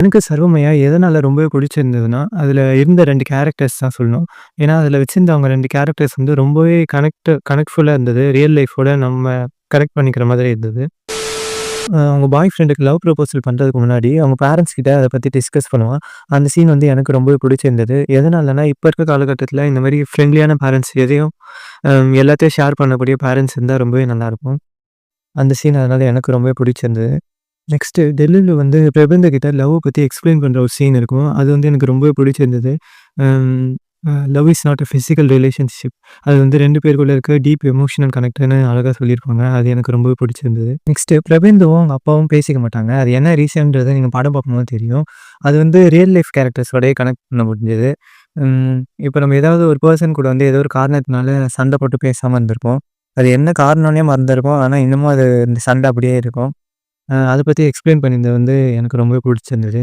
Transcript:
எனக்கு சர்வமயா எதனால ரொம்பவே பிடிச்சிருந்ததுன்னா, அதில இருந்த 2 கேரக்டர்ஸ் தான் சொல்லணும். ஏன்னா, அதில வச்சிருந்தவங்க 2 கேரக்டர்ஸ் வந்து ரொம்பவே கனெக்ட்ஃபுல்லா இருந்தது. ரியல் லைஃபோட நம்ம கனெக்ட் பண்ணிக்கிற மாதிரி இருந்தது. அவங்க பாய் ஃப்ரெண்டுக்கு லவ் ப்ரொபோசல் பண்றதுக்கு முன்னாடி, அவங்க பேரன்ட்ஸ் கிட்ட அத பத்தி டிஸ்கஸ் பண்ணுவான். அந்த சீன் வந்து எனக்கு ரொம்பவே பிடிச்சிருந்தது. எதனாலனா, இப்ப இருக்க காலகட்டத்தில இந்த மாரி ஃப்ரெண்ட்லியான பேரன்ட்ஸ் எதையும் எல்லாத்தையும் ஷேர் பண்ணக்கூடிய பேரன்ட்ஸ் இருந்தா ரொம்பவே நல்லாயிருக்கும். அந்த சீன் அதனால எனக்கு ரொம்பவே பிடிச்சிருந்தது. நெக்ஸ்ட்டு டெல்லில வந்து பிரபந்த கிட்ட லவ் பத்தி எக்ஸ்ப்ளைன் பண்ற ஒரு சீன் இருக்கும். அது வந்து எனக்கு ரொம்பவே பிடிச்சிருந்தது. Um love is not a physical relationship. அது வந்து 2 பேருக்குள்ள இருக்க டீப் எமோஷனல் கனெக்ட்ன்னு அழகா சொல்லியிருப்பாங்க. அது எனக்கு ரொம்பவே பிடிச்சிருந்தது. நெக்ஸ்ட்டு பிரபந்துவும் அவங்க அப்பாவும் பேசிக்க மாட்டாங்க. அது என்ன ரீசன்றத நீங்க படம் பார்க்கும்போது தெரியும். அது வந்து ரியல் லைஃப் கேரக்டர்ஸோடயே கனெக்ட் பண்ண முடிஞ்சது. ம் இப்ப நம்ம ஏதாவது ஒரு பெர்சன் கூட வந்து ஏதோ ஒரு காரணத்தினால சண்டை போட்டு பேசாம இருந்திருப்போம். அது என்ன காரணம்னே மறந்திருப்போம். ஆனா இன்னமும் அது இந்த சண்டை அப்படியே இருக்கும். அத பத்தி எக்ஸ்ப்ளைன் பண்ணியிருந்தது வந்து எனக்கு ரொம்பவே பிடிச்சிருந்தது.